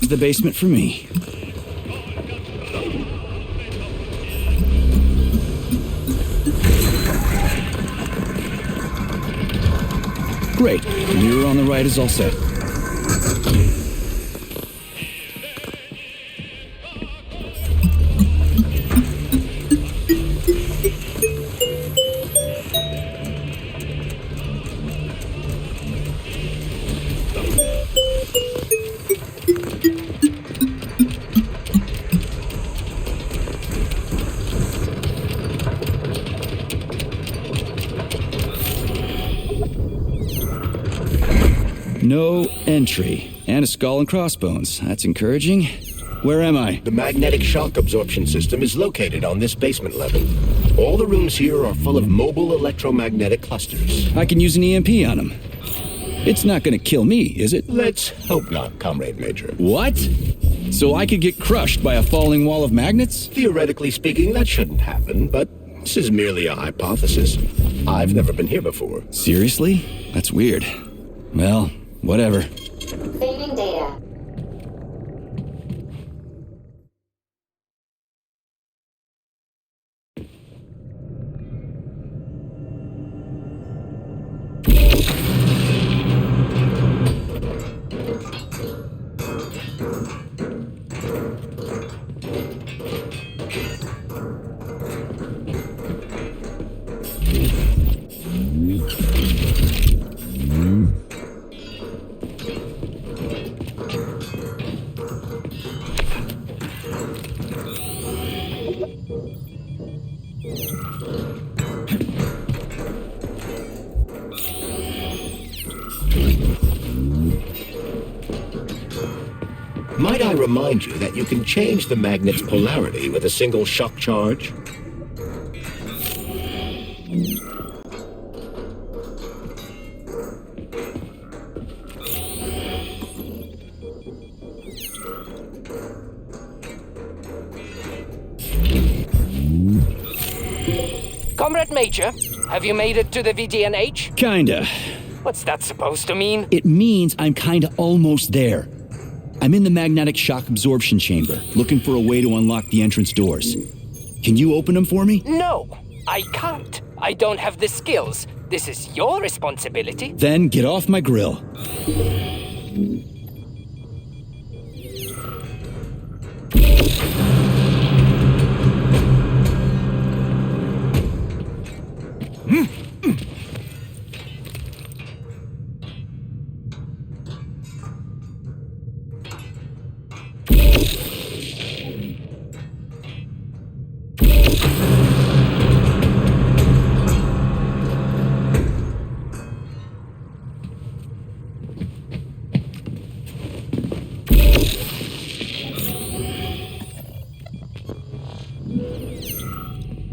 back to the basement for me. Great. The mirror on the right is all set. No entry. And a skull and crossbones. That's encouraging. Where am I? The magnetic shock absorption system is located on this basement level. All the rooms here are full of mobile electromagnetic clusters. I can use an EMP on them. It's not gonna kill me, is it? Let's hope not, Comrade Major. What? So I could get crushed by a falling wall of magnets? Theoretically speaking, that shouldn't happen, but this is merely a hypothesis. I've never been here before. Seriously? That's weird. Well, whatever. Saving data. Might I remind you that you can change the magnet's polarity with a single shock charge? Comrade Major, have you made it to the VDNH? Kinda. What's that supposed to mean? It means I'm kinda almost there. I'm in the magnetic shock absorption chamber, looking for a way to unlock the entrance doors. Can you open them for me? No, I can't. I don't have the skills. This is your responsibility. Then get off my grill.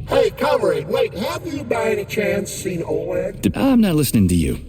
Hey, comrade, wait, have you by any chance seen Oleg? I'm not listening to you.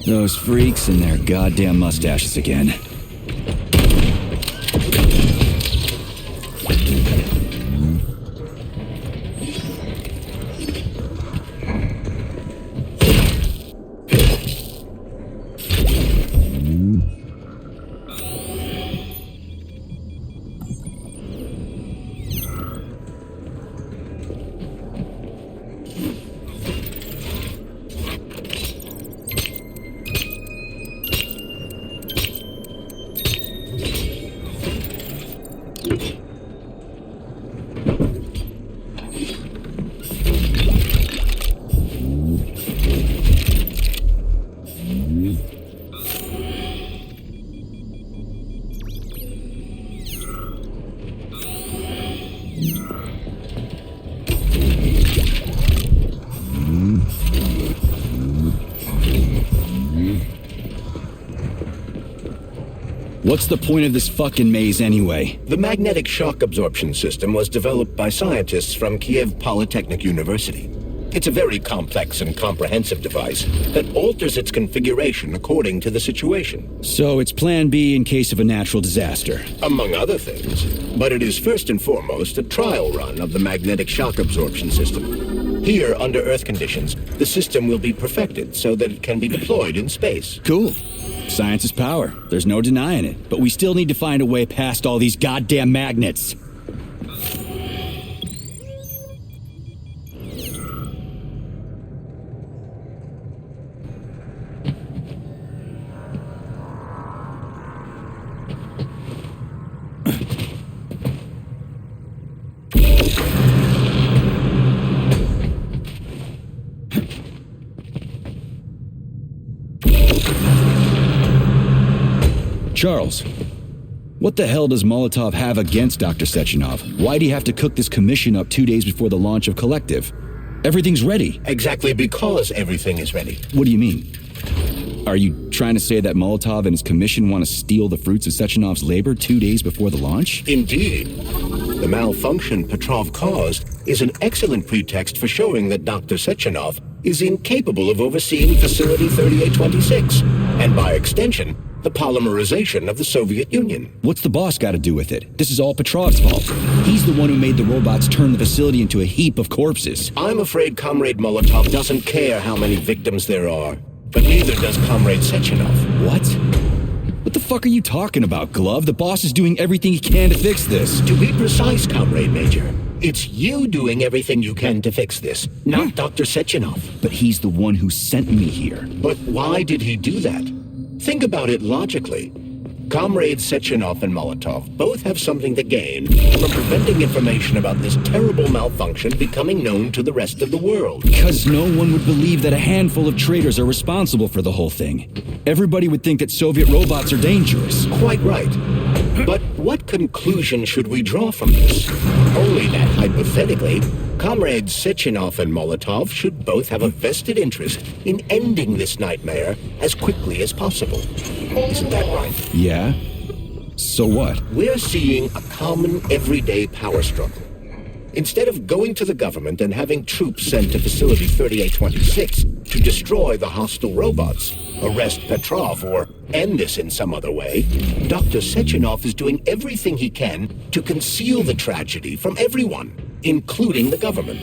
Those freaks and their goddamn mustaches again. What's the point of this fucking maze anyway? The magnetic shock absorption system was developed by scientists from Kiev Polytechnic University. It's a very complex and comprehensive device that alters its configuration according to the situation. So it's plan B in case of a natural disaster. Among other things. But it is first and foremost a trial run of the magnetic shock absorption system. Here, under Earth conditions, the system will be perfected so that it can be deployed in space. Cool. Science is power. There's no denying it. But we still need to find a way past all these goddamn magnets. Charles, what the hell does Molotov have against Dr. Sechenov? Why'd he have to cook this commission up 2 days before the launch of Collective? Everything's ready. Exactly because everything is ready. What do you mean? Are you trying to say that Molotov and his commission want to steal the fruits of Sechenov's labor 2 days before the launch? Indeed. The malfunction Petrov caused is an excellent pretext for showing that Dr. Sechenov is incapable of overseeing Facility 3826, and by extension, the polymerization of the Soviet Union. What's the boss got to do with it? This is all Petrov's fault. He's the one who made the robots turn the facility into a heap of corpses. I'm afraid Comrade Molotov doesn't care how many victims there are, but neither does Comrade Sechenov. What? What the fuck are you talking about, Glove? The boss is doing everything he can to fix this. To be precise, Comrade Major, it's you doing everything you can to fix this, not Dr. Sechenov. But he's the one who sent me here. But why did he do that? Think about it logically. Comrades Sechenov and Molotov both have something to gain from preventing information about this terrible malfunction becoming known to the rest of the world. Because no one would believe that a handful of traitors are responsible for the whole thing. Everybody would think that Soviet robots are dangerous. Quite right. But what conclusion should we draw from this? Only that, hypothetically, Comrades Sechenov and Molotov should both have a vested interest in ending this nightmare as quickly as possible. Isn't that right? Yeah? So what? We're seeing a common, everyday power struggle. Instead of going to the government and having troops sent to Facility 3826 to destroy the hostile robots, arrest Petrov, or end this in some other way, Dr. Sechenov is doing everything he can to conceal the tragedy from everyone, including the government.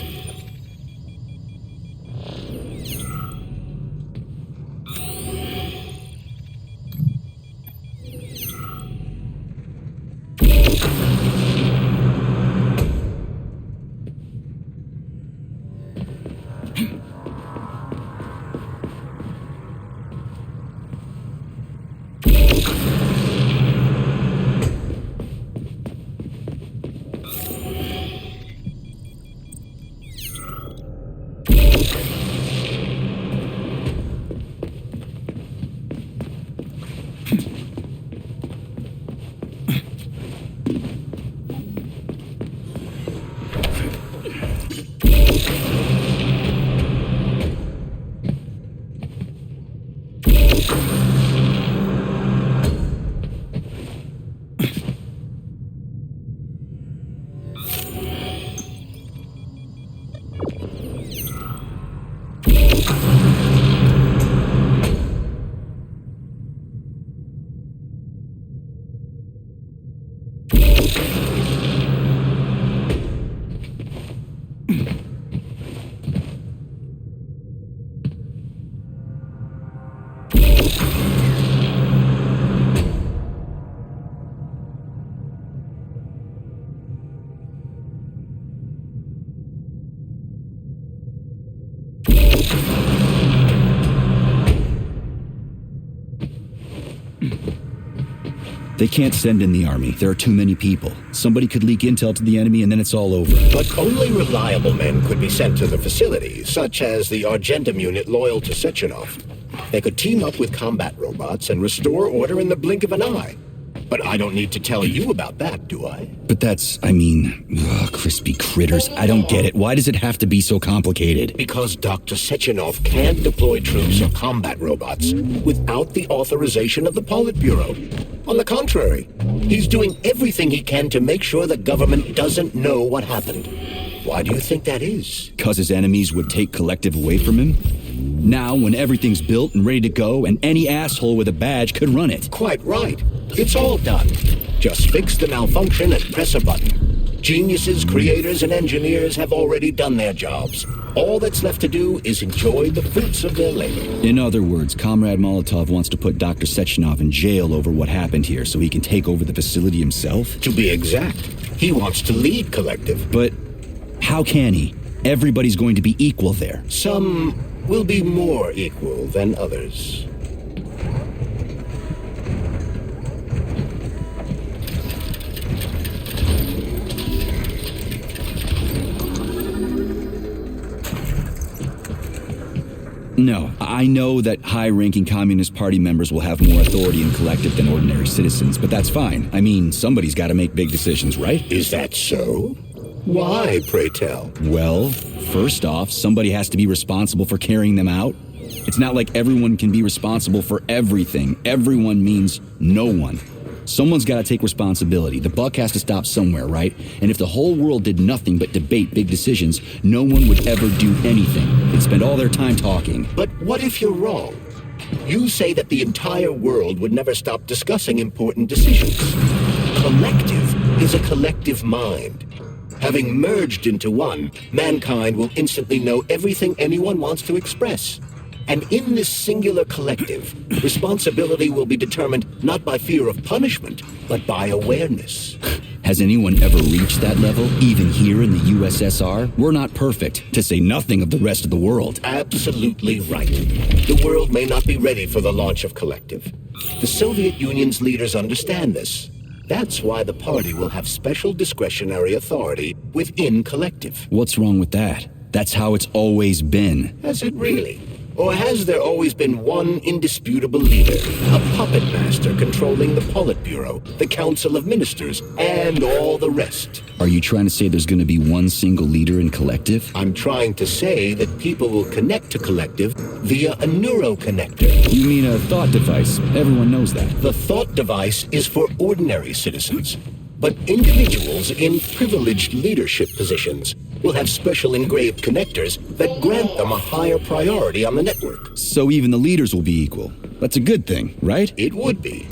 They can't send in the army. There are too many people. Somebody could leak intel to the enemy and then it's all over. But only reliable men could be sent to the facility, such as the Argentum unit loyal to Sechenov. They could team up with combat robots and restore order in the blink of an eye. But I don't need to tell you about that, do I? But crispy critters. I don't get it. Why does it have to be so complicated? Because Dr. Sechenov can't deploy troops or combat robots without the authorization of the Politburo. On the contrary, he's doing everything he can to make sure the government doesn't know what happened. Why do you think that is? Because his enemies would take Collective away from him? Now, when everything's built and ready to go, and any asshole with a badge could run it. Quite right. It's all done. Just fix the malfunction and press a button. Geniuses, creators, and engineers have already done their jobs. All that's left to do is enjoy the fruits of their labor. In other words, Comrade Molotov wants to put Dr. Sechenov in jail over what happened here so he can take over the facility himself? To be exact, he wants to lead Collective. But how can he? Everybody's going to be equal there. Some will be more equal than others. No, I know that high-ranking Communist Party members will have more authority in Collective than ordinary citizens, but that's fine. I mean, somebody's got to make big decisions, right? Is that so? Why, pray tell? Well, first off, somebody has to be responsible for carrying them out. It's not like everyone can be responsible for everything. Everyone means no one. Someone's got to take responsibility. The buck has to stop somewhere, right? And if the whole world did nothing but debate big decisions, no one would ever do anything. They'd spend all their time talking. But what if you're wrong? You say that the entire world would never stop discussing important decisions. Collective is a collective mind. Having merged into one, mankind will instantly know everything anyone wants to express. And in this singular collective, responsibility will be determined not by fear of punishment, but by awareness. Has anyone ever reached that level, even here in the USSR? We're not perfect, to say nothing of the rest of the world. Absolutely right. The world may not be ready for the launch of Collective. The Soviet Union's leaders understand this. That's why the party will have special discretionary authority within Collective. What's wrong with that? That's how it's always been. Has it really? Or has there always been one indisputable leader, a puppet master controlling the Politburo, the Council of Ministers, and all the rest? Are you trying to say there's going to be one single leader in Collective? I'm trying to say that people will connect to Collective via a neuroconnector. You mean a thought device? Everyone knows that. The thought device is for ordinary citizens, but individuals in privileged leadership positions will have special engraved connectors that grant them a higher priority on the network. So even the leaders will be equal. That's a good thing, right? It would be.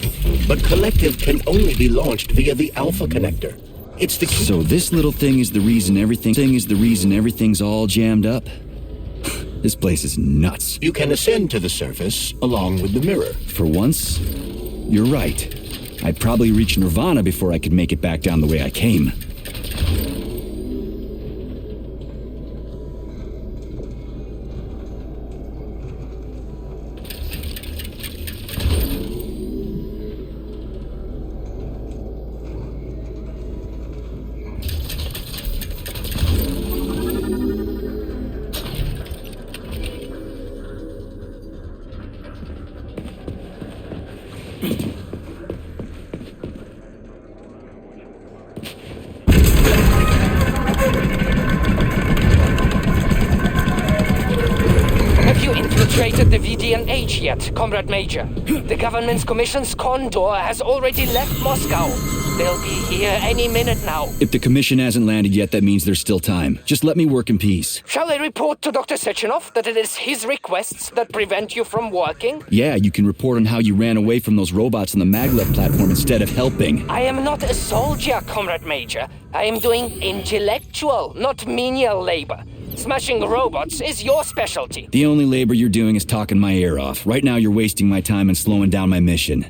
But Collective can only be launched via the Alpha connector. It's the key. So this little thing is the reason everything's all jammed up? This place is nuts. You can ascend to the surface along with the mirror. For once, you're right. I'd probably reach Nirvana before I could make it back down the way I came. Infiltrated the VDNH yet, Comrade Major. The government's commission's Condor has already left Moscow. They'll be here any minute now. If the commission hasn't landed yet, that means there's still time. Just let me work in peace. Shall I report to Dr. Sechenov that it is his requests that prevent you from working? Yeah, you can report on how you ran away from those robots on the maglev platform instead of helping. I am not a soldier, Comrade Major. I am doing intellectual, not menial labor. Smashing robots is your specialty. The only labor you're doing is talking my ear off. Right now you're wasting my time and slowing down my mission.